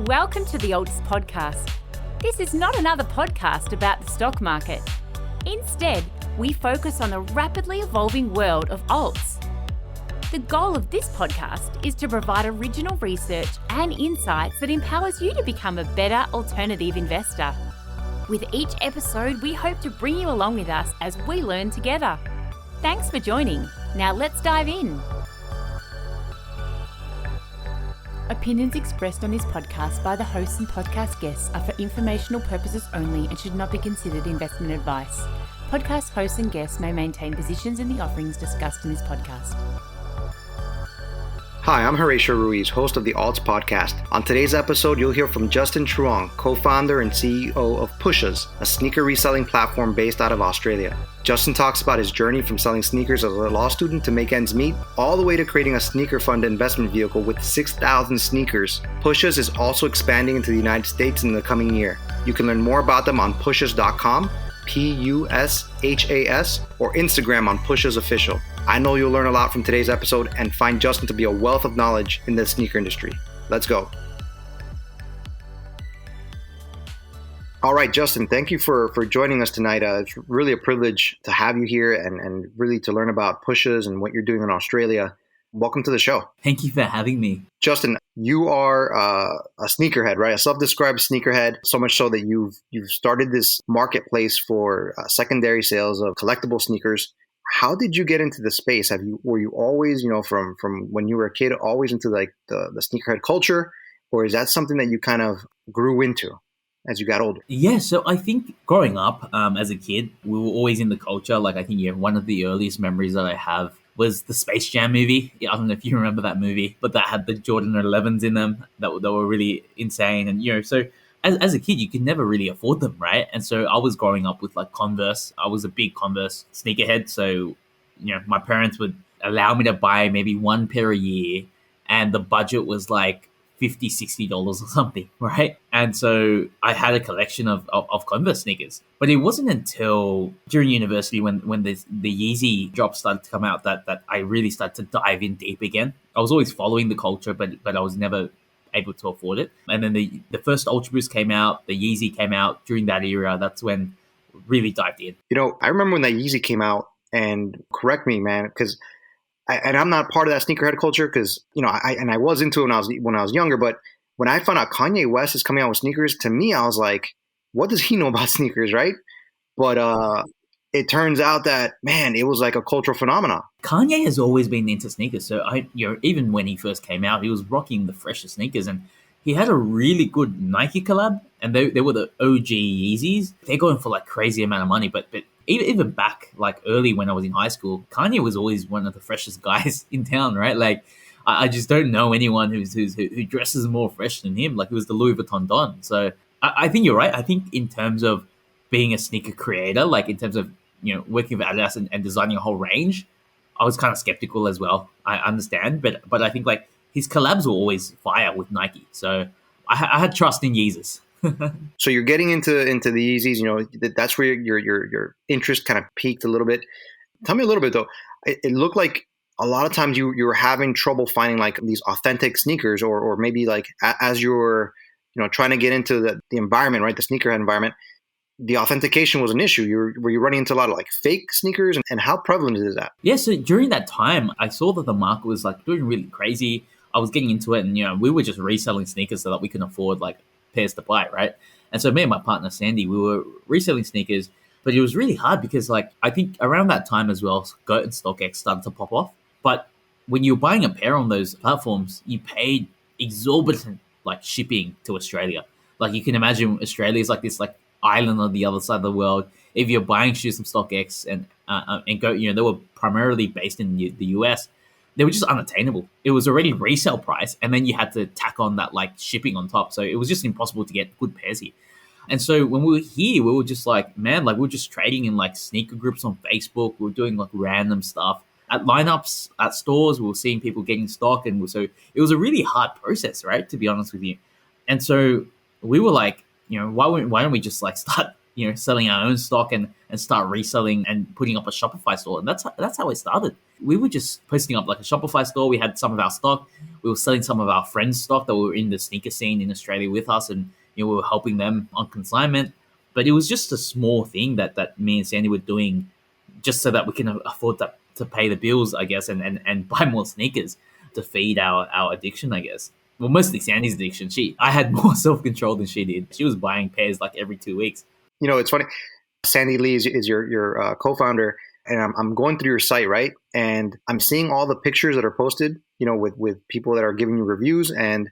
Welcome to the Alts Podcast. This is not another podcast about the stock market. Instead, we focus on the rapidly evolving world of alts. The goal of this podcast is to provide original research and insights that empowers you to become a better alternative investor. With each episode, we hope to bring you along with us as we learn together. Thanks for joining. Now let's dive in. Opinions expressed on this podcast by the hosts and podcast guests are for informational purposes only and should not be considered investment advice. Podcast hosts and guests may maintain positions in the offerings discussed in this podcast. Hi, I'm Horacio Ruiz, host of the Alts Podcast. On today's episode, you'll hear from Justin Truong, co-founder and CEO of PUSHAS, a sneaker reselling platform based out of Australia. Justin talks about his journey from selling sneakers as a law student to make ends meet, all the way to creating a sneaker fund investment vehicle with 6,000 sneakers. PUSHAS is also expanding into the United States in the coming year. You can learn more about them on pushas.com, PUSHAS, or Instagram on PUSHAS Official. I know you'll learn a lot from today's episode and find Justin to be a wealth of knowledge in the sneaker industry. Let's go. All right, Justin, thank you for joining us tonight. It's really a privilege to have you here and really to learn about PUSHAS and what you're doing in Australia. Welcome to the show. Thank you for having me. Justin, you are a sneakerhead, right? A self-described sneakerhead, so much so that you've started this marketplace for secondary sales of collectible sneakers. How did you get into the space? Were you always, from when you were a kid, always into like the sneakerhead culture, or is that something that you kind of grew into as you got older? Yeah, so I think growing up as a kid, we were always in the culture. Like I think one of the earliest memories that I have was the Space Jam movie. I don't know if you remember that movie, but that had the Jordan 11s in them that were really insane. And so as a kid, you could never really afford them, right? And so I was growing up with like Converse. I was a big Converse sneakerhead. So, my parents would allow me to buy maybe one pair a year, and the budget was like $50, $60 or something, right? And so I had a collection of Converse sneakers. But it wasn't until during university when the Yeezy drop started to come out that I really started to dive in deep again. I was always following the culture, but I was never able to afford it. And then the first Ultra Boost came out, the Yeezy came out during that era. That's when I really dived in. I remember when that Yeezy came out, and correct me, man, because I'm not part of that sneakerhead culture because, I was into it when I was younger, but when I found out Kanye West is coming out with sneakers, to me, I was like, what does he know about sneakers, right? But it turns out that, man, it was like a cultural phenomenon. Kanye has always been into sneakers. So even when he first came out, he was rocking the freshest sneakers, and he had a really good Nike collab, and they were the OG Yeezys. They're going for like crazy amount of money, but even back like early when I was in high school, Kanye was always one of the freshest guys in town, right? Like I just don't know anyone who dresses more fresh than him. Like it was the Louis Vuitton Don. So I think you're right. I think in terms of being a sneaker creator, like in terms of working with Adidas and designing a whole range, I was kind of skeptical as well. I understand, but I think like his collabs were always fire with Nike. So I had trust in Yeezys. So you're getting into the Yeezys, that's where your interest kind of peaked a little bit. Tell me a little bit though. It looked like a lot of times you were having trouble finding like these authentic sneakers, or maybe like as you were trying to get into the environment, right, the sneakerhead environment, the authentication was an issue. Were you running into a lot of like fake sneakers, and how prevalent is that? Yeah, so during that time, I saw that the market was like doing really crazy. I was getting into it, and we were just reselling sneakers so that we can afford like pairs to buy, right? And so me and my partner Sandy, we were reselling sneakers, but it was really hard because like I think around that time as well, Goat and StockX started to pop off. But when you're buying a pair on those platforms, you paid exorbitant like shipping to Australia. Like you can imagine, Australia is like this like island on the other side of the world. If you're buying shoes from StockX and Goat, they were primarily based in the US. They were just unattainable. It was already resale price, and then you had to tack on that like shipping on top. So it was just impossible to get good pairs here. And so when we were here, we were just like, man, like we were just trading in like sneaker groups on Facebook. We were doing like random stuff at lineups at stores. We were seeing people getting stock, and so it was a really hard process, right? To be honest with you. And so we were like, why don't we just like start selling our own stock and start reselling and putting up a Shopify store. And that's how it started. We were just posting up like a Shopify store. We had some of our stock. We were selling some of our friends' stock that were in the sneaker scene in Australia with us, and we were helping them on consignment. But it was just a small thing that me and Sandy were doing just so that we can afford to pay the bills, I guess, and buy more sneakers to feed our addiction, I guess. Well, mostly Sandy's addiction. I had more self-control than she did. She was buying pairs like every 2 weeks. It's funny. Sandy Lee is your co-founder, and I'm going through your site, right? And I'm seeing all the pictures that are posted, with people that are giving you reviews, and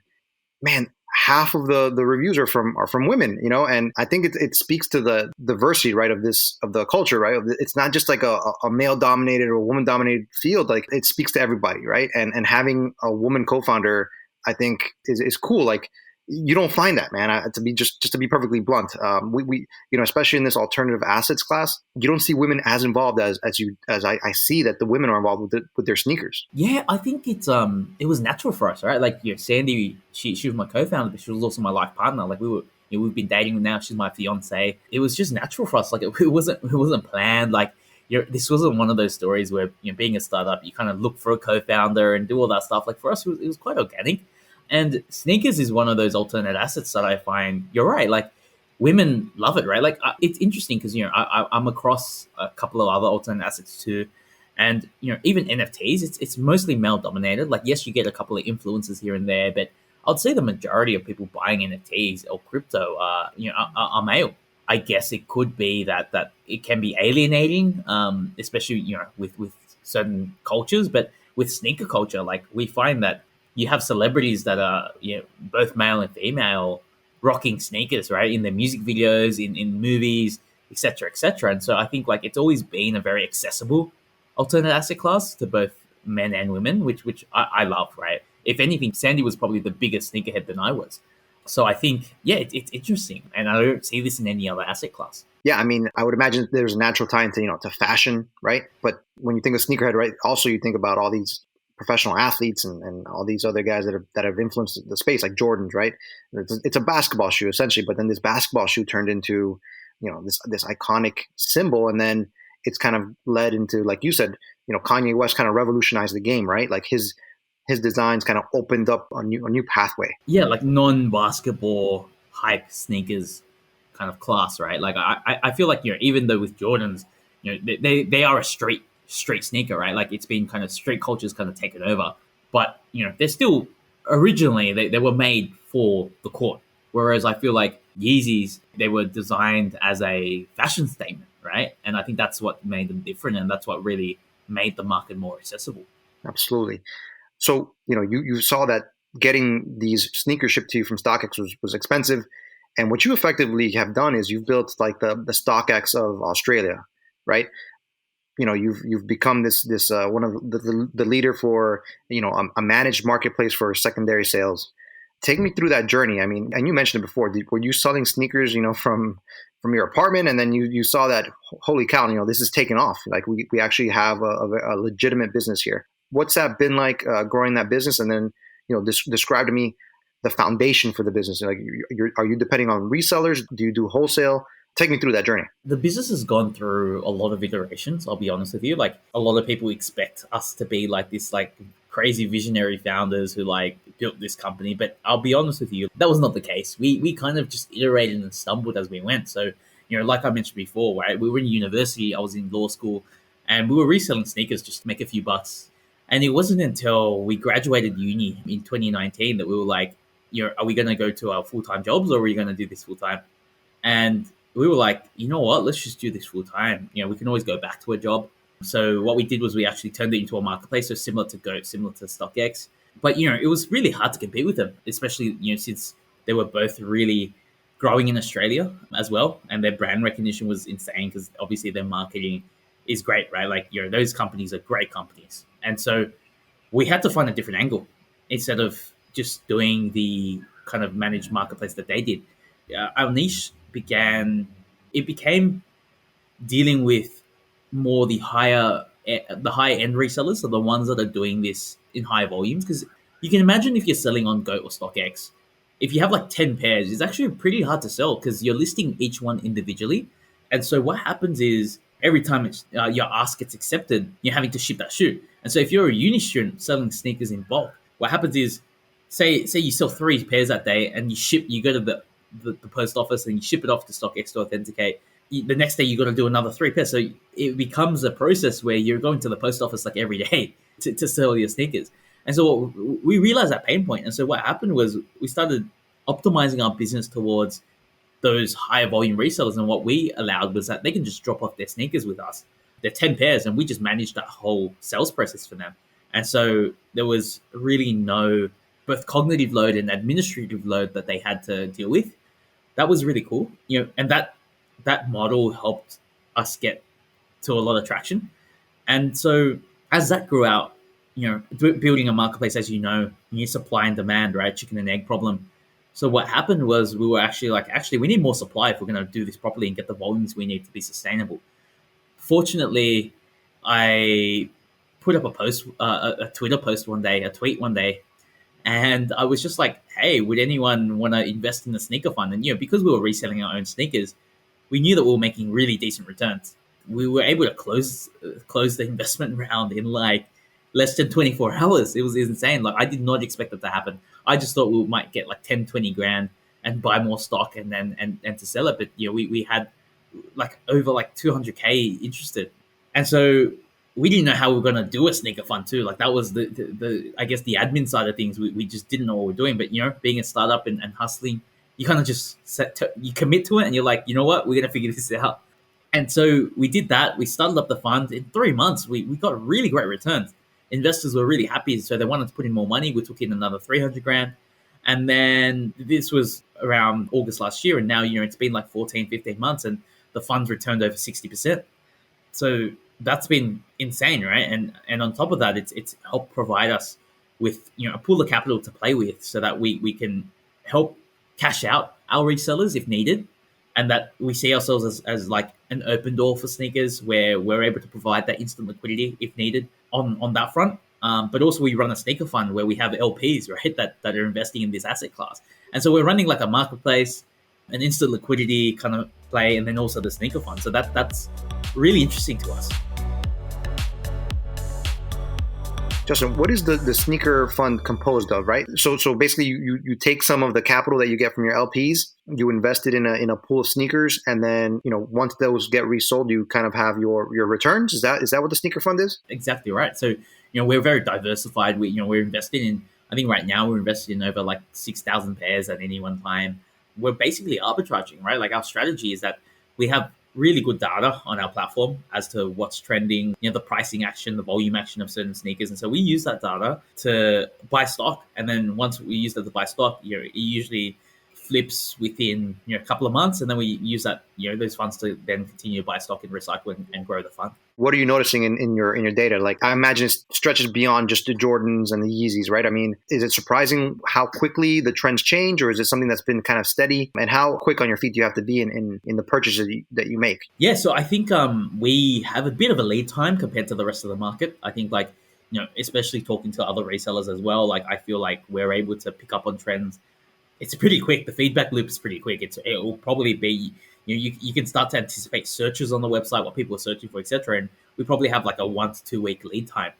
man, half of the reviews are from women, and I think it speaks to the diversity, right, of the culture, right? It's not just like a male dominated or woman dominated field. Like, it speaks to everybody, right? And having a woman co-founder, I think is cool. Like, you don't find that, man. To be perfectly blunt, we especially in this alternative assets class, you don't see women as involved as I see that the women are involved with their sneakers. Yeah, I think it was natural for us, right? Like, Sandy, she was my co-founder, but she was also my life partner. Like, we've been dating now. She's my fiance. It was just natural for us. Like, it wasn't planned. Like, this wasn't one of those stories where, being a startup, you kind of look for a co-founder and do all that stuff. Like, for us, it was quite organic. And sneakers is one of those alternate assets that I find, you're right, like, women love it, right? Like, it's interesting because, I'm across a couple of other alternate assets too. And, even NFTs, it's mostly male dominated. Like, yes, you get a couple of influencers here and there, but I'd say the majority of people buying NFTs or crypto are male. I guess it could be that it can be alienating, especially, with certain cultures. But with sneaker culture, like, we find that you have celebrities that are both male and female rocking sneakers, right, in their music videos, in movies, etc., etc. And so I think, like, it's always been a very accessible alternate asset class to both men and women, which I love, right? If anything, Sandy was probably the biggest sneakerhead than I was. So I think, it's interesting, and I don't see this in any other asset class. Yeah, I mean, I would imagine there's a natural tie into to fashion, right? But when you think of sneakerhead, right, also you think about all these professional athletes and all these other guys that have influenced the space, like Jordan's, right? It's a basketball shoe essentially, but then this basketball shoe turned into this iconic symbol, and then it's kind of led into, like you said, Kanye West kind of revolutionized the game, right? Like, his designs kind of opened up a new pathway. Yeah, like non-basketball hype sneakers kind of class, right? Like, I feel like even though with Jordans, they are a street sneaker, right? Like, it's been kind of street culture's kind of taken over, but they're still originally they were made for the court. Whereas I feel like Yeezys, they were designed as a fashion statement, right? And I think that's what made them different, and that's what really made the market more accessible. Absolutely. So you saw that getting these sneakers shipped to you from StockX was expensive, and what you effectively have done is you've built like the StockX of Australia, right? You've become this one of the leader for a managed marketplace for secondary sales. Take me through that journey. I mean, and you mentioned it before. Were you selling sneakers, from your apartment, and then you saw that, holy cow, this is taking off. Like, we actually have a legitimate business here. What's that been like, growing that business? And then describe to me the foundation for the business. Like, are you depending on resellers? Do you do wholesale? Take me through that journey. The business has gone through a lot of iterations, I'll be honest with you. Like, a lot of people expect us to be like this, like, crazy visionary founders who, like, built this company. But I'll be honest with you, that was not the case. We kind of just iterated and stumbled as we went. So, like I mentioned before, right, we were in university, I was in law school, and we were reselling sneakers just to make a few bucks. And it wasn't until we graduated uni in 2019 that we were like, are we going to go to our full-time jobs, or are we going to do this full-time? And we were like, you know what, let's just do this full time. We can always go back to a job. So what we did was we actually turned it into a marketplace, so similar to Goat, similar to StockX. But, it was really hard to compete with them, especially, since they were both really growing in Australia as well. And their brand recognition was insane because obviously their marketing is great, right? Like, those companies are great companies. And so we had to find a different angle instead of just doing the kind of managed marketplace that they did. Our niche became dealing with more the high end resellers, so the ones that are doing this in high volumes. Because you can imagine if you're selling on Goat or StockX, if you have like 10 pairs, it's actually pretty hard to sell because you're listing each one individually. And so what happens is every time your ask gets accepted, you're having to ship that shoe. And so if you're a uni student selling sneakers in bulk, what happens is, say you sell 3 pairs that day and you go to the post office and you ship it off to StockX to authenticate. The next day you got to do another 3 pairs. So it becomes a process where you're going to the post office like every day to sell your sneakers. And so we realized that pain point. And so what happened was we started optimizing our business towards those higher volume resellers. And what we allowed was that they can just drop off their sneakers with us. They're 10 pairs and we just managed that whole sales process for them. And so there was really no both cognitive load and administrative load that they had to deal with. That was really cool. And that model helped us get to a lot of traction. And so as that grew out, building a marketplace, as you know, supply and demand, right? Chicken and egg problem. So what happened was we were actually, we need more supply if we're going to do this properly and get the volumes we need to be sustainable. Fortunately, I put up a tweet one day, and I was just like, hey, would anyone want to invest in the sneaker fund? And, because we were reselling our own sneakers, we knew that we were making really decent returns. We were able to close the investment round in like less than 24 hours. It was insane. Like I did not expect it to happen. I just thought we might get like 10, 20 grand and buy more stock and to sell it. But we had like over like 200K interested. And so we didn't know how we were going to do a sneaker fund too. Like that was the I guess the admin side of things. We just didn't know what we were doing. But being a startup and hustling, you kind of just you commit to it and you're like, you know what, we're going to figure this out. And so we did that. We started up the fund. In 3 months, we got really great returns. Investors were really happy, so they wanted to put in more money. We took in another 300 grand. And then this was around August last year. And now, it's been like 14, 15 months and the fund's returned over 60%. So that's been insane, right? And on top of that, it's helped provide us with, a pool of capital to play with so that we can help cash out our resellers if needed. And that we see ourselves as like an open door for sneakers where we're able to provide that instant liquidity if needed on that front. But also we run a sneaker fund where we have LPs, right, that are investing in this asset class. And so we're running like a marketplace, an instant liquidity kind of play, and then also the sneaker fund. So that's really interesting to us. Justin, what is the sneaker fund composed of, right? So basically you take some of the capital that you get from your LPs, you invest it in a pool of sneakers, and then, once those get resold, you kind of have your returns. Is that what the sneaker fund is? Exactly right. So, we're very diversified. We're invested in, I think right now we're invested in over like 6,000 pairs at any one time. We're basically arbitraging, right? Like our strategy is that we have really good data on our platform as to what's trending, the pricing action, the volume action of certain sneakers. And so we use that data to buy stock. And then once we use that to buy stock, it usually flips within a couple of months. And then we use that, those funds to then continue to buy stock and recycle and grow the fund. What are you noticing in your data? Like I imagine it stretches beyond just the Jordans and the Yeezys, right? I mean, is it surprising how quickly the trends change, or is it something that's been kind of steady? And how quick on your feet do you have to be in the purchases that you make? Yeah, so I think we have a bit of a lead time compared to the rest of the market. I think especially talking to other resellers as well, like I feel like we're able to pick up on trends. It's pretty quick. The feedback loop is pretty quick. It will probably be, you can start to anticipate searches on the website, what people are searching for, etc. And we probably have like a 1 to 2 week lead time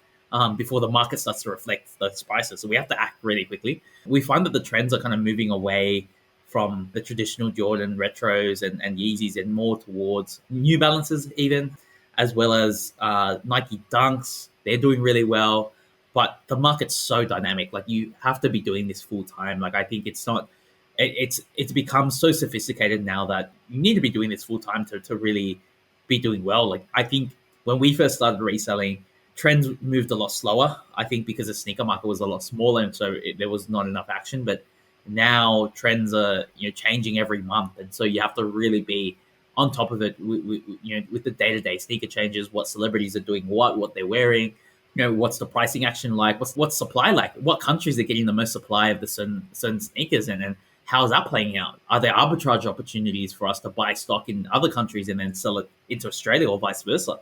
before the market starts to reflect those prices. So we have to act really quickly. We find that the trends are kind of moving away from the traditional Jordan retros and Yeezys and more towards New Balances even, as well as Nike Dunks. They're doing really well. But the market's so dynamic. Like you have to be doing this full time. Like I think it's become so sophisticated now that you need to be doing this full time to really be doing well. Like I think when we first started reselling, trends moved a lot slower. I think because the sneaker market was a lot smaller, and so there was not enough action. But now trends are changing every month, and so you have to really be on top of it with the day-to-day sneaker changes, what celebrities are doing, what they're wearing. What's the pricing action like? What's supply like? What countries are getting the most supply of the certain sneakers, and how is that playing out? Are there arbitrage opportunities for us to buy stock in other countries and then sell it into Australia or vice versa?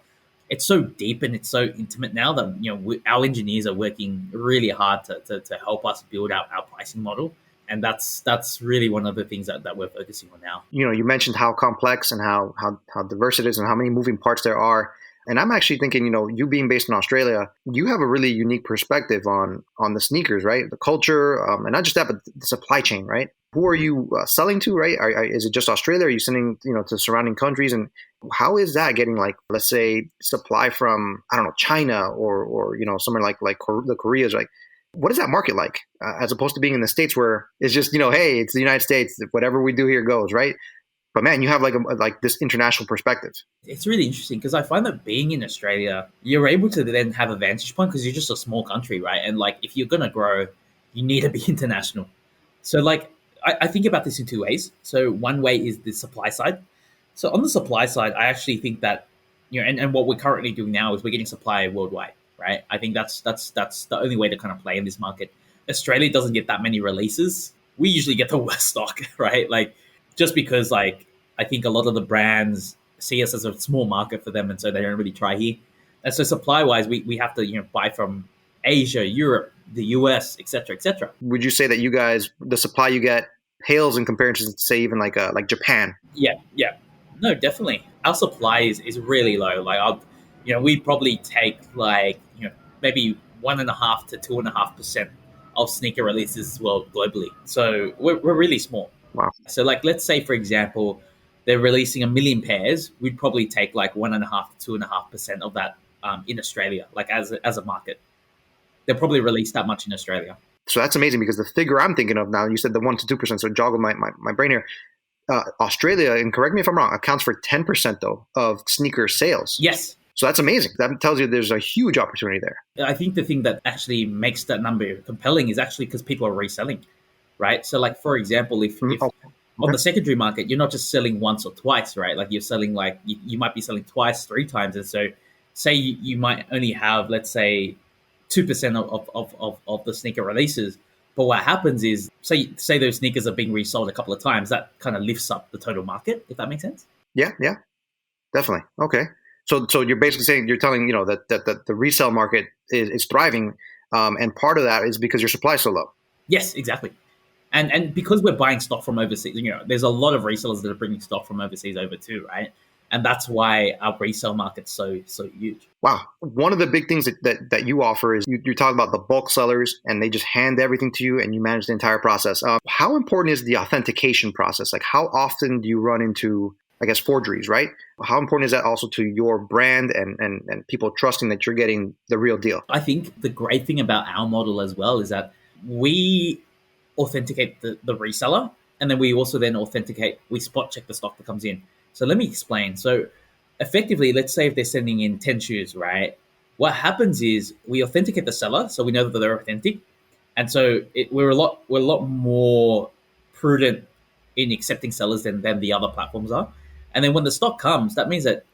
It's so deep and it's so intimate now that our engineers are working really hard to help us build out our pricing model. And that's really one of the things that we're focusing on now. You mentioned how complex and how diverse it is and how many moving parts there are. And I'm actually thinking, you being based in Australia, you have a really unique perspective on the sneakers, right? The culture, and not just that, but the supply chain, right? Who are you selling to, right? Is it just Australia? Are you sending, to surrounding countries? And how is that getting, like, let's say, supply from, I don't know, China or somewhere like the Koreas, like, what is that market like as opposed to being in the States where it's just, hey, it's the United States, whatever we do here goes, right? But man, you have like this international perspective. It's really interesting because I find that being in Australia, you're able to then have a vantage point because you're just a small country, right? And like, if you're going to grow, you need to be international. So like, I think about this in two ways. So one way is the supply side. So on the supply side, I actually think that, and what we're currently doing now is we're getting supply worldwide, right? I think that's the only way to kind of play in this market. Australia doesn't get that many releases. We usually get the worst stock, right? Like, just because, like, I think a lot of the brands see us as a small market for them, and so they don't really try here. And so supply-wise, we have to buy from Asia, Europe, the US, et cetera, et cetera. Would you say that you guys, the supply you get pales in comparison to, say, even like Japan? Yeah. No, definitely. Our supply is really low. Like, we probably take like, maybe 1.5 to 2.5% of sneaker releases globally. So we're really small. Wow. So like, let's say, for example, they're releasing 1 million pairs. We'd probably take like 1.5 to 2.5% of that in Australia, like as a market. They'll probably release that much in Australia. So that's amazing because the figure I'm thinking of now, you said the 1 to 2%, so joggle my brain here. Australia, and correct me if I'm wrong, accounts for 10% though of sneaker sales. Yes. So that's amazing. That tells you there's a huge opportunity there. I think the thing that actually makes that number compelling is actually because people are reselling, right? So like, for example, if on the secondary market, you're not just selling once or twice, right? Like, you're selling like, you might be selling twice, 3 times. And so say you might only have, let's say, 2% of the sneaker releases. But what happens is, say those sneakers are being resold a couple of times, that kind of lifts up the total market, if that makes sense. Yeah, definitely. Okay. So you're basically saying, you're telling, that the resale market is thriving. And part of that is because your supply is so low. Yes, exactly. And because we're buying stock from overseas, there's a lot of resellers that are bringing stock from overseas over too, right? And that's why our resale market's so huge. Wow. One of the big things that you offer is you talk about the bulk sellers, and they just hand everything to you and you manage the entire process. How important is the authentication process? Like, how often do you run into, I guess, forgeries, right? How important is that also to your brand and people trusting that you're getting the real deal? I think the great thing about our model as well is that we authenticate the reseller, and then we also then we spot check the stock that comes in. So let me explain. So effectively, let's say if they're sending in 10 shoes, right? What happens is we authenticate the seller, so we know that they're authentic. And so we're a lot more prudent in accepting sellers than the other platforms are. And then when the stock comes, that means that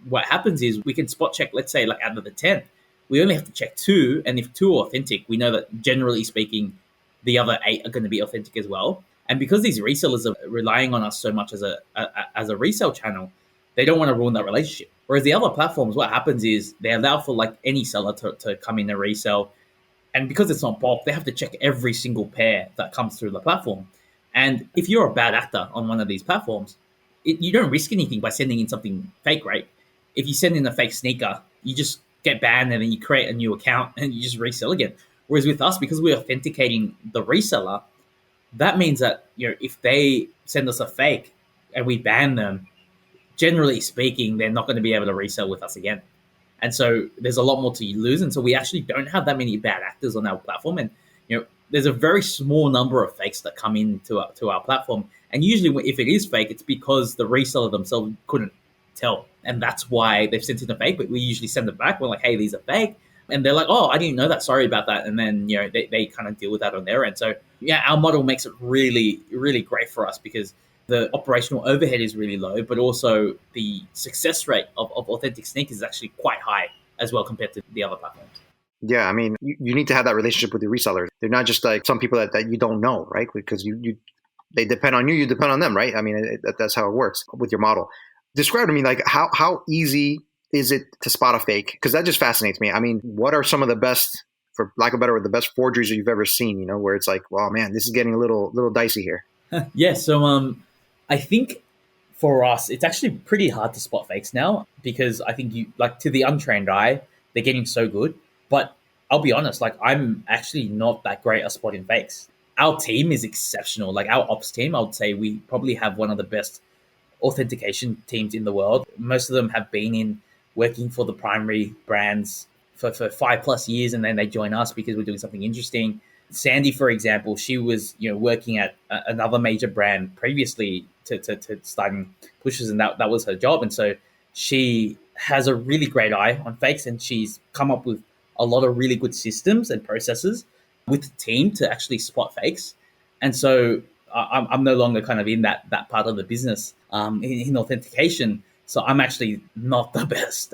what happens is we can spot check, let's say, like, out of the 10, we only have to check 2. And if 2 are authentic, we know that generally speaking, the other 8 are going to be authentic as well. And because these resellers are relying on us so much as a resale channel, they don't want to ruin that relationship. Whereas the other platforms, what happens is they allow for like any seller to come in and resell. And because it's not bulk, they have to check every single pair that comes through the platform. And if you're a bad actor on one of these platforms, you don't risk anything by sending in something fake, right? If you send in a fake sneaker, you just get banned and then you create a new account and you just resell again. Whereas with us, because we're authenticating the reseller, that means that, if they send us a fake and we ban them, generally speaking, they're not going to be able to resell with us again. And so there's a lot more to lose. And so we actually don't have that many bad actors on our platform. And, there's a very small number of fakes that come into our platform. And usually if it is fake, it's because the reseller themselves couldn't tell. And that's why they've sent in a fake, but we usually send it back. We're like, hey, these are fake. And they're like, oh, I didn't know that. Sorry about that. And then, they kind of deal with that on their end. So, yeah, our model makes it really, really great for us because the operational overhead is really low, but also the success rate of authentic sneakers is actually quite high as well compared to the other platforms. Yeah, I mean, you need to have that relationship with your resellers. They're not just like some people that you don't know, right? Because they depend on you, you depend on them, right? I mean, that's how it works with your model. Describe to me, like, how easy is it to spot a fake? Because that just fascinates me. I mean, what are some of the best for lack of a better word, the best forgeries that you've ever seen, where it's like, wow, man, this is getting a little dicey here. Yeah, so I think for us, it's actually pretty hard to spot fakes now because I think to the untrained eye, they're getting so good. But I'll be honest, I'm actually not that great at spotting fakes. Our team is exceptional. Like our ops team, I would say we probably have one of the best authentication teams in the world. Most of them have been in working for the primary brands for 5+ years, and then they join us because we're doing something interesting. Sandy, for example, she was working at another major brand previously to starting PUSHAS, and that was her job. And so she has a really great eye on fakes, and she's come up with a lot of really good systems and processes with the team to actually spot fakes. And so I'm no longer kind of in that part of the business in authentication. So I'm actually not the best.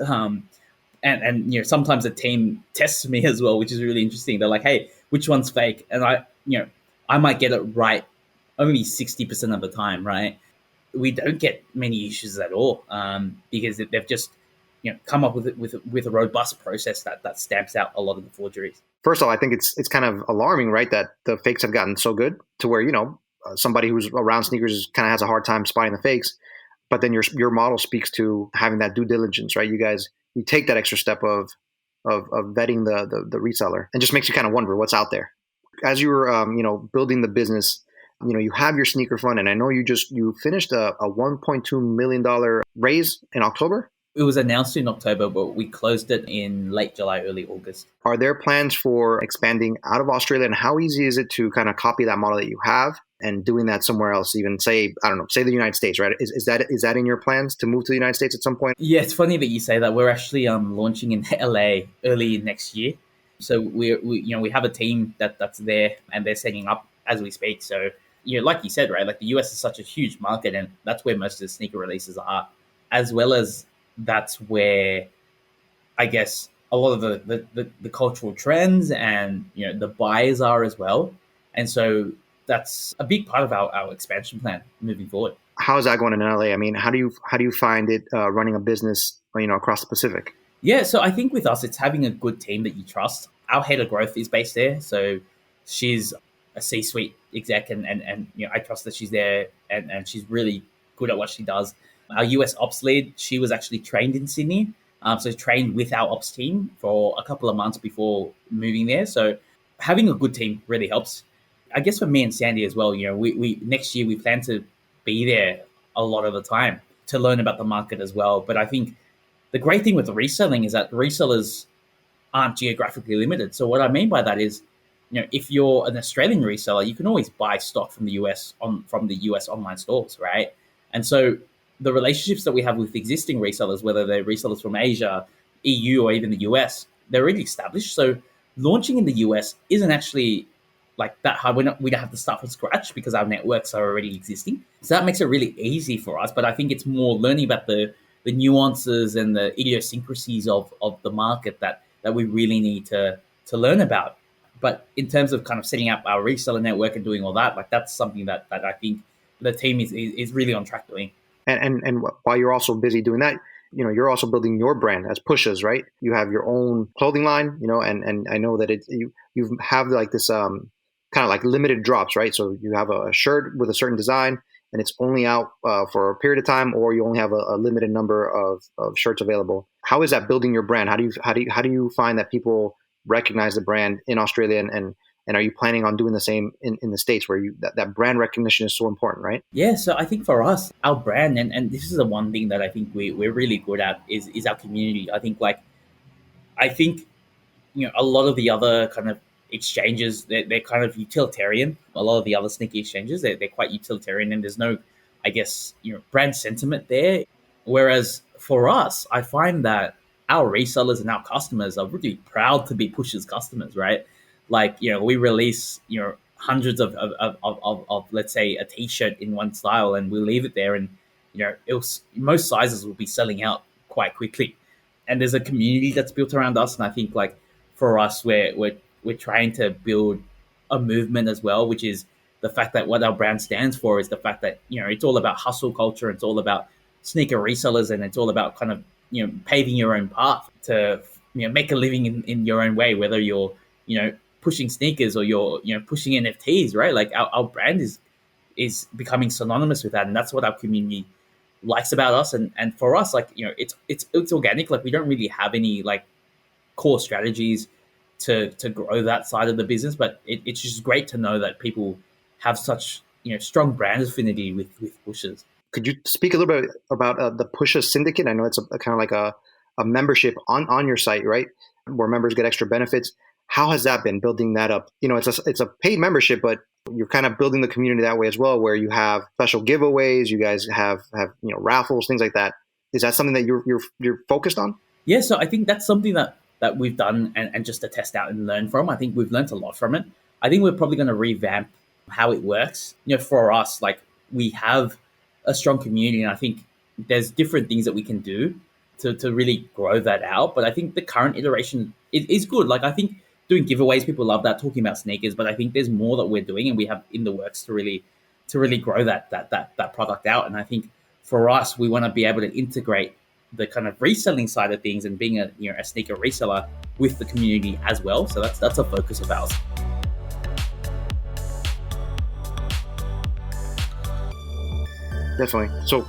And sometimes the team tests me as well, which is really interesting. They're like, "Hey, which one's fake?" And I might get it right only 60% of the time, right? We don't get many issues at all because they've just come up with a robust process that stamps out a lot of the forgeries. First of all, I think it's kind of alarming, right, that the fakes have gotten so good to where somebody who's around sneakers kind of has a hard time spotting the fakes. But then your model speaks to having that due diligence, right? You take that extra step of vetting the reseller, and just makes you kind of wonder what's out there. As you were building the business, you have your sneaker fund, and I know you finished a $1.2 million raise in October. It was announced in October, but we closed it in late July, early August. Are there plans for expanding out of Australia, and how easy is it to kind of copy that model that you have and doing that somewhere else, even say the United States, right? Is that in your plans to move to the United States at some point? Yeah, it's funny that you say that. We're actually launching in LA early next year. So we have a team that's there, and they're setting up as we speak. So like you said, right, like the US is such a huge market, and that's where most of the sneaker releases are, as well as that's where I guess a lot of the cultural trends and the buyers are as well. And so that's a big part of our expansion plan moving forward. How is that going in LA? I mean, how do you find it running a business across the Pacific? Yeah, so I think with us, it's having a good team that you trust. Our head of growth is based there, so she's a C-suite exec, and I trust that she's there, and she's really good at what she does. Our US ops lead, she was actually trained in Sydney, so trained with our ops team for a couple of months before moving there. So having a good team really helps. I guess for me and Sandy as well, we next year we plan to be there a lot of the time to learn about the market as well. But I think the great thing with the reselling is that resellers aren't geographically limited. So what I mean by that is, if you're an Australian reseller, you can always buy stock from the US from the US online stores, right? And so the relationships that we have with existing resellers, whether they're resellers from Asia, EU, or even the US, they're already established. So launching in the US isn't actually like that hard. We don't have to start from scratch because our networks are already existing. So that makes it really easy for us. But I think it's more learning about the nuances and the idiosyncrasies of the market that we really need to learn about. But in terms of kind of setting up our reseller network and doing all that, like that's something that I think the team is really on track doing. And while you're also busy doing that, you're also building your brand as PUSHAS, right? You have your own clothing line, and I know that you have like this kind of like limited drops, right? So you have a shirt with a certain design, and it's only out for a period of time, or you only have a limited number of shirts available. How is that building your brand? How do you find that people recognize the brand in Australia, and are you planning on doing the same in the States where that brand recognition is so important, right? Yeah, so I think for us, our brand, and this is the one thing that I think we're really good at is our community. I think a lot of the other kind of exchanges, they're kind of utilitarian. A lot of the other sneaky exchanges, they're quite utilitarian, and there's no, I guess, brand sentiment there. Whereas for us, I find that our resellers and our customers are really proud to be PUSHAS customers, right? Like, we release, hundreds of let's say a t-shirt in one style, and we leave it there, and, most sizes will be selling out quite quickly. And there's a community that's built around us. And I think like for us, we're trying to build a movement as well, which is the fact that what our brand stands for is the fact that, it's all about hustle culture. It's all about sneaker resellers, and it's all about kind of, paving your own path to, make a living in your own way, whether you're, pushing sneakers or you're pushing NFTs, right? Like our brand is becoming synonymous with that, and that's what our community likes about us. And for us, like it's organic. Like we don't really have any like core strategies to grow that side of the business, but it's just great to know that people have such strong brand affinity with PUSHAS. Could you speak a little bit about the PUSHAS Syndicate? I know it's a kind of like a membership on your site, right? Where members get extra benefits. How has that been building that up? It's a paid membership, but you're kind of building the community that way as well, where you have special giveaways, you guys have raffles, things like that. Is that something that you're focused on? Yeah, so I think that's something that we've done and just to test out and learn from. I think we've learned a lot from it. I think we're probably going to revamp how it works. For us, like we have a strong community, and I think there's different things that we can do to really grow that out. But I think the current iteration is good. Like I think doing giveaways, people love that, talking about sneakers, but I think there's more that we're doing and we have in the works to really grow that product out. And I think for us, we want to be able to integrate the kind of reselling side of things and being a sneaker reseller with the community as well. So that's a focus of ours. Definitely. So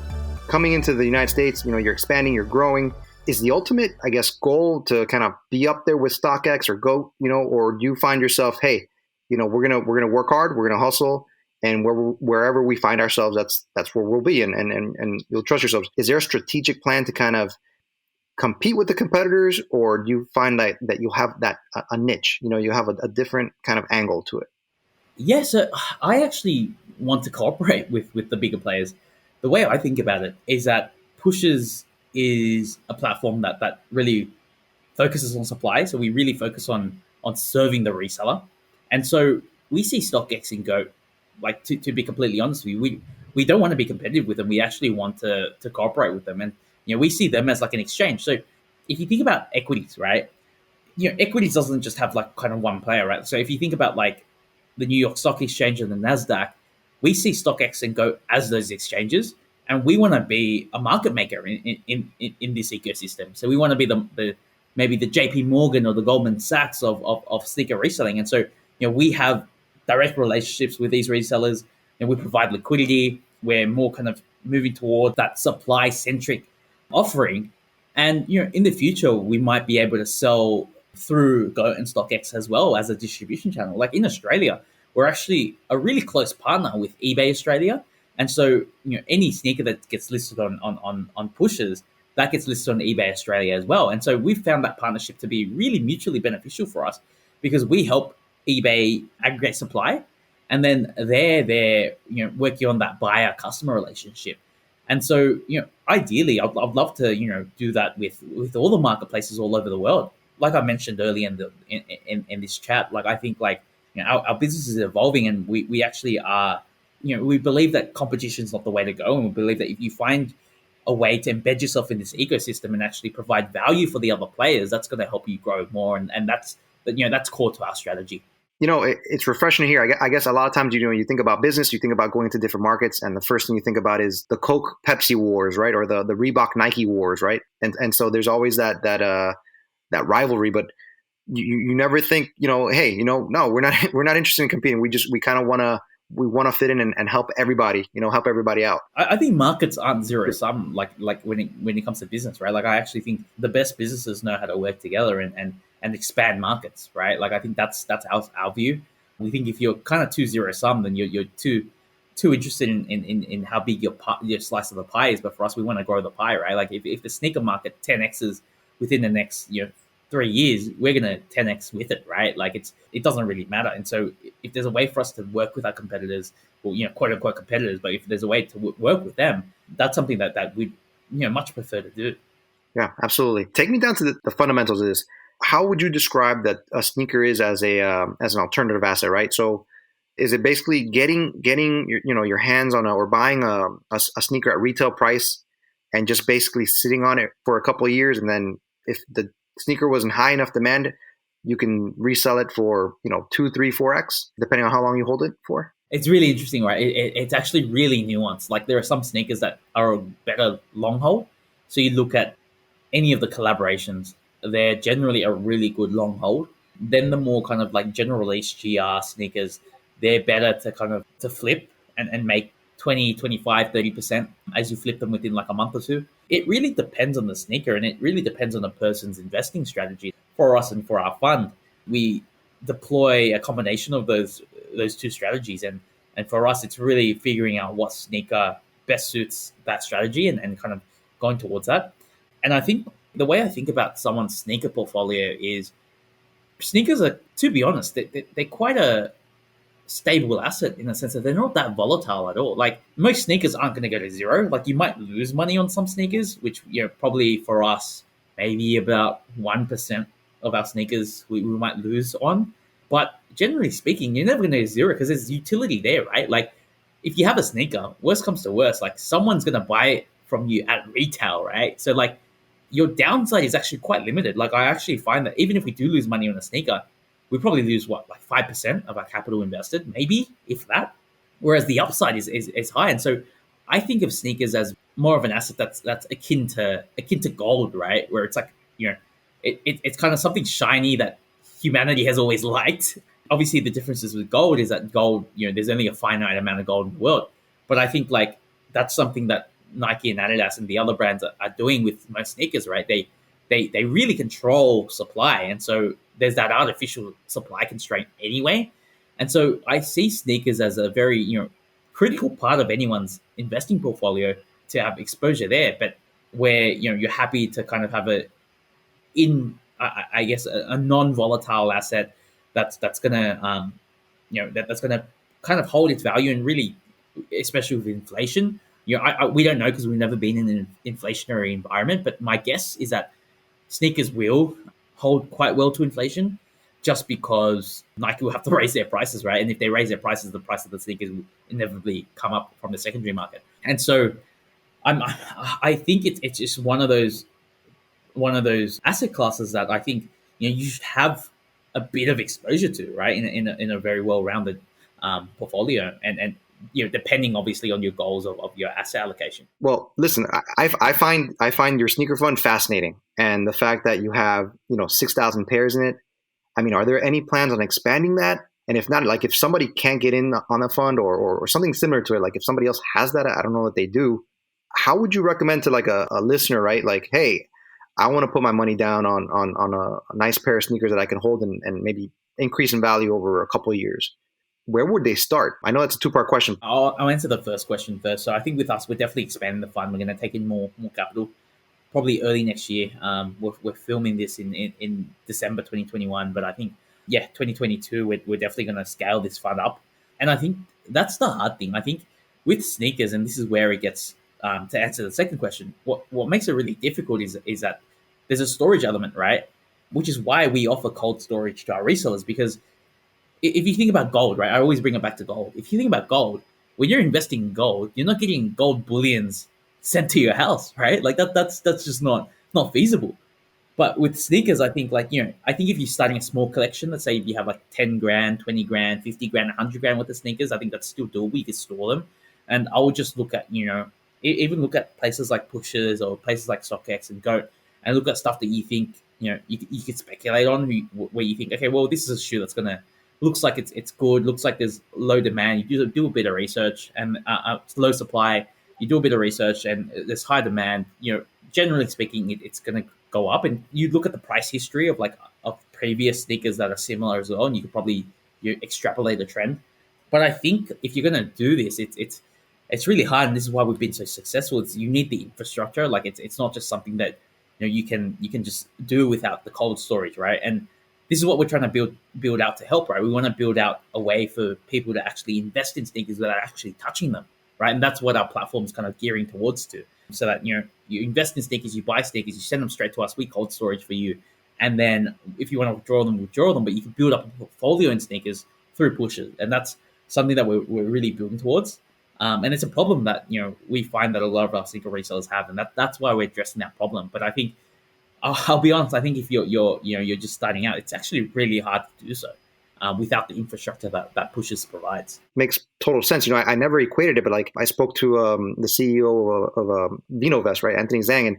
coming into the United States, you're expanding, you're growing. Is the ultimate, I guess, goal to kind of be up there with StockX or go, or do you find yourself, hey, we're gonna work hard, we're gonna hustle, and wherever we find ourselves, that's where we'll be, and you'll trust yourselves. Is there a strategic plan to kind of compete with the competitors, or do you find that you have that a niche, you have a different kind of angle to it? Yeah, so I actually want to cooperate with the bigger players. The way I think about it is that PUSHAS is a platform that really focuses on supply. So we really focus on serving the reseller. And so we see StockX and Go, like to be completely honest with you, we don't want to be competitive with them. We actually want to cooperate with them. And we see them as like an exchange. So if you think about equities, right? Equities doesn't just have like kind of one player, right? So if you think about like the New York Stock Exchange and the NASDAQ, we see StockX and Go as those exchanges, and we want to be a market maker in this ecosystem. So we want to be the maybe the JP Morgan or the Goldman Sachs of sneaker reselling. And so we have direct relationships with these resellers, and we provide liquidity. We're more kind of moving toward that supply centric offering, and in the future we might be able to sell through Go and StockX as well as a distribution channel. Like in Australia, we're actually a really close partner with eBay Australia. And so, any sneaker that gets listed on PUSHAS, that gets listed on eBay Australia as well. And so we've found that partnership to be really mutually beneficial for us because we help eBay aggregate supply, and then they're working on that buyer customer relationship. And so, ideally, I'd love to do that with all the marketplaces all over the world. Like I mentioned earlier in this chat, like I think like our business is evolving, and we actually are. We believe that competition is not the way to go, and we believe that if you find a way to embed yourself in this ecosystem and actually provide value for the other players, that's going to help you grow more, and that's core to our strategy. It's refreshing to hear. I guess a lot of times, you think about business, you think about going to different markets, and the first thing you think about is the Coke Pepsi wars, right, or the Reebok Nike wars, right, and so there's always that rivalry, but you never think, hey, no, we're not interested in competing. We kind of want to fit in and help everybody, help everybody out. I think markets aren't zero sum, like when it comes to business, right? Like I actually think the best businesses know how to work together and expand markets, right? Like I think that's our view. We think if you're kind of too zero sum, then you're too interested in how big your slice of the pie is. But for us, we want to grow the pie, right? Like if the sneaker market 10x's within the next 3 years, we're going to 10x with it, right? Like it doesn't really matter. And so if there's a way for us to work with our competitors, well, quote unquote competitors, but if there's a way to work with them, that's something that we much prefer to do. Yeah, absolutely. Take me down to the fundamentals of this. How would you describe that a sneaker is as an alternative asset, right? So is it basically getting your hands on or buying a sneaker at retail price and just basically sitting on it for a couple of years, and then if the sneaker wasn't high enough demand, you can resell it for 2, 3, 4x depending on how long you hold it for? It's really interesting, right? It's actually really nuanced. Like there are some sneakers that are a better long hold. So you look at any of the collaborations, they're generally a really good long hold. Then the more kind of like general release GR sneakers, they're better to kind of to flip and make 20, 25, 30% as you flip them within like a month or two. It really depends on the sneaker, and it really depends on the person's investing strategy. For us and for our fund, we deploy a combination of those two strategies. And for us, it's really figuring out what sneaker best suits that strategy and kind of going towards that. And I think the way I think about someone's sneaker portfolio is sneakers are, to be honest, they're quite a stable asset in the sense that they're not that volatile at all. Like most sneakers aren't going to go to zero. Like you might lose money on some sneakers, which probably for us maybe about 1% of our sneakers we might lose on. But generally speaking, you're never going to go to zero because there's utility there, right? Like if you have a sneaker, worst comes to worst, like someone's going to buy it from you at retail, right? So like your downside is actually quite limited. Like I actually find that even if we do lose money on a sneaker, we probably lose like 5% of our capital invested, maybe if that. Whereas the upside is high. And so I think of sneakers as more of an asset that's akin to gold, right? Where it's like, it's kind of something shiny that humanity has always liked. Obviously the differences with gold is that gold, there's only a finite amount of gold in the world. But I think like that's something that Nike and Adidas and the other brands are doing with most sneakers, right? They really control supply. And so there's that artificial supply constraint anyway. And so I see sneakers as a very, critical part of anyone's investing portfolio to have exposure there. But where, you're happy to kind of have a non-volatile asset that's gonna, that's gonna kind of hold its value and really, especially with inflation. We don't know because we've never been in an inflationary environment, but my guess is that sneakers will hold quite well to inflation just because Nike will have to raise their prices, right? And if they raise their prices, the price of the sneakers will inevitably come up from the secondary market. And so I think it's just one of those asset classes that I think you should have a bit of exposure to, right? In a very well-rounded portfolio, and depending obviously on your goals of your asset allocation. Well, listen, I find your sneaker fund fascinating, and the fact that you have 6,000 pairs in it. I mean, are there any plans on expanding that? And if not, like if somebody can't get in on a fund or something similar to it, like if somebody else has that, I don't know what they do. How would you recommend to like a listener, right? Like, hey, I want to put my money down on a nice pair of sneakers that I can hold and maybe increase in value over a couple of years. Where would they start? I know that's a two-part question. I'll answer the first question first. So I think with us, we're definitely expanding the fund. We're going to take in more capital, probably early next year. We're filming this in December 2021, but I think 2022 we're definitely going to scale this fund up. And I think that's the hard thing. I think with sneakers, and this is where it gets to answer the second question. What makes it really difficult is that there's a storage element, right? Which is why we offer cold storage to our resellers, because if you think about gold, right? I always bring it back to gold. If you think about gold, when you're investing in gold, you're not getting gold bullions sent to your house, right? Like that's just not feasible. But with sneakers, I think I think if you're starting a small collection, let's say if you have like 10 grand, 20 grand, 50 grand, 100 grand worth of sneakers, I think that's still doable. You can store them. And I would just look at, even look at places like PUSHAS or places like StockX and GOAT, and look at stuff that you think, you could speculate on, where you think, okay, well, this is a shoe that's looks like it's good, looks like there's low demand. You do a bit of research, and it's low supply. You do a bit of research, and there's high demand. Generally speaking, it's going to go up. And you look at the price history of previous sneakers that are similar as well, and you could probably extrapolate the trend. But I think if you're going to do this, it's really hard, and this is why we've been so successful. You need the infrastructure. Like it's not just something that you can just do without the cold storage, right? And this is what we're trying to build out to help, right? We want to build out a way for people to actually invest in sneakers without actually touching them, right? And that's what our platform is kind of gearing towards to. So that, you invest in sneakers, you buy sneakers, you send them straight to us, we cold storage for you. And then if you want to withdraw them, but you can build up a portfolio in sneakers through PUSHAS. And that's something that we're really building towards. And it's a problem that, we find that a lot of our sneaker resellers have. And that's why we're addressing that problem. But I think, I'll be honest, I think if you're just starting out, it's actually really hard to do so without the infrastructure that PUSHAS provides. Makes total sense. I never equated it, but I spoke to the CEO of VinoVest, right, Anthony Zhang, and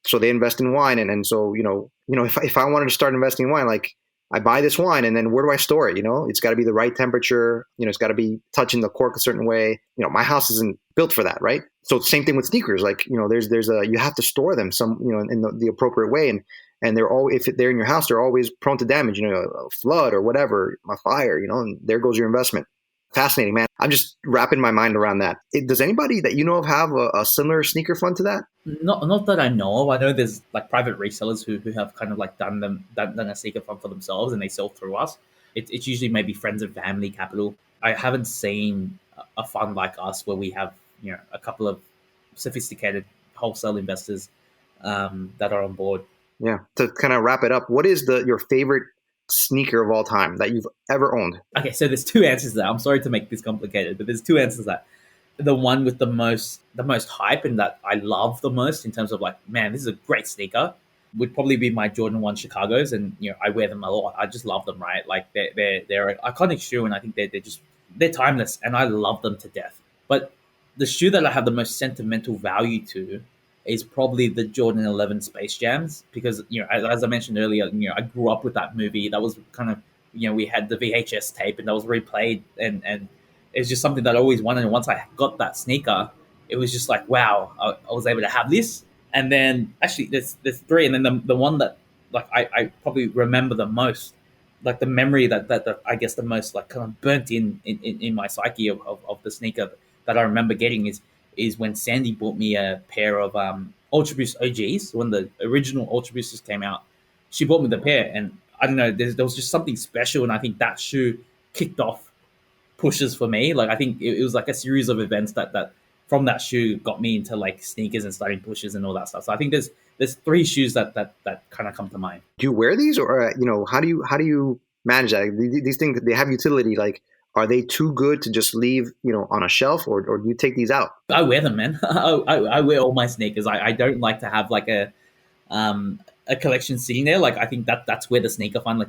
so they invest in wine, and so if I wanted to start investing in wine, I buy this wine and then where do I store it? It's got to be the right temperature. It's got to be touching the cork a certain way. My house isn't built for that, right? So same thing with sneakers. Like, you have to store them in the appropriate way. And they're all, if they're in your house, they're always prone to damage, a flood or whatever, a fire, and there goes your investment. Fascinating, man. I'm just wrapping my mind around that. Does anybody that you know of have a similar sneaker fund to that? Not that I know of. I know there's like private resellers who have kind of like done a sneaker fund for themselves and they sell through us. It's usually maybe friends and family capital. I haven't seen a fund like us where we have a couple of sophisticated wholesale investors that are on board. Yeah. To kind of wrap it up, what is your favorite sneaker of all time that you've ever owned? Okay, so there's two answers to that. I'm sorry to make this complicated, but there's two answers to that. The one with the most hype and that I love the most in terms of like, man, this is a great sneaker, would probably be my Jordan 1 Chicago's, and I wear them a lot. I just love them, right? Like they're an iconic shoe, and I think they're timeless, and I love them to death. But the shoe that I have the most sentimental value to is probably the Jordan 11 Space Jams, because as I mentioned earlier, I grew up with that movie. That was kind of we had the VHS tape and that was replayed, and it's just something that I always wanted. And once I got that sneaker, it was just like, wow, I was able to have this. And then actually there's three, and then the one that like I probably remember the most, like the memory that I guess the most like kind of burnt in my psyche of the sneaker that I remember getting is when Sandy bought me a pair of Ultra Boost OGs when the original Ultra Boosters came out. She bought me the pair, and I don't know, there was just something special, and I think that shoe kicked off PUSHAS for me. Like I think it was like a series of events that from that shoe got me into like sneakers and starting PUSHAS and all that stuff. So I think there's three shoes that kind of come to mind. Do you wear these, or how do you manage that? These things, they have utility. Like, are they too good to just leave, on a shelf, or do you take these out? I wear them, man. I wear all my sneakers. I don't like to have like a collection sitting there. Like I think that's where the sneaker fund,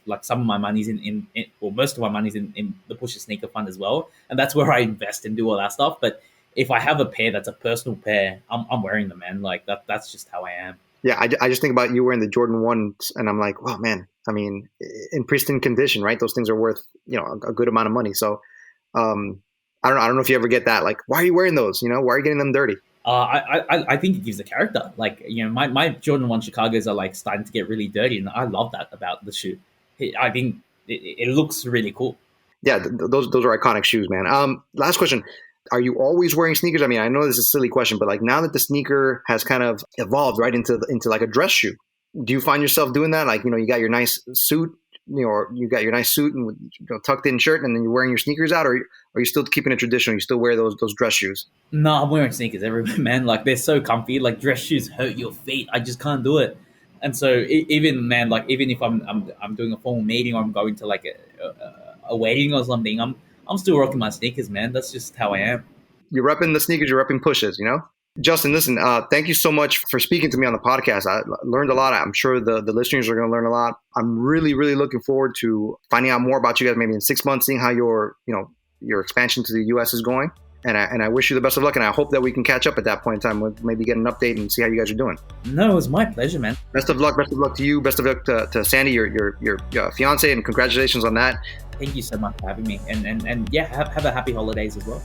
like some of my money's in or most of my money's in the PUSHAS sneaker fund as well, and that's where I invest and do all that stuff. But if I have a pair that's a personal pair, I'm wearing them, man. Like that's just how I am. Yeah, I just think about you wearing the Jordan 1s, and I'm like, wow, man. I mean, in pristine condition, right? Those things are worth, a good amount of money. So, I don't know if you ever get that. Like, why are you wearing those? Why are you getting them dirty? I think it gives the character. Like, my Jordan 1 Chicago's are like starting to get really dirty, and I love that about the shoe. I think it looks really cool. Yeah, those are iconic shoes, man. Last question. Are you always wearing sneakers? I mean, I know this is a silly question, but like now that the sneaker has kind of evolved right into like a dress shoe, do you find yourself doing that? Like, you got your nice suit, or you got your nice suit and tucked in shirt, and then you're wearing your sneakers out, or are you still keeping it traditional? You still wear those dress shoes? No, I'm wearing sneakers everywhere, man. Like they're so comfy. Like dress shoes hurt your feet. I just can't do it. And so even if I'm doing a formal meeting or I'm going to like a wedding or something, I'm still rocking my sneakers, man. That's just how I am. You're repping the sneakers, you're repping PUSHAS, Justin, listen, thank you so much for speaking to me on the podcast. I learned a lot. I'm sure the listeners are going to learn a lot. I'm really, really looking forward to finding out more about you guys maybe in 6 months, seeing how your expansion to the U.S. is going. And I wish you the best of luck, and I hope that we can catch up at that point in time. We'll maybe get an update and see how you guys are doing. No, it was my pleasure, man. Best of luck to you. Best of luck to Sandy, your fiance, and congratulations on that. Thank you so much for having me. And yeah, have a happy holidays as well.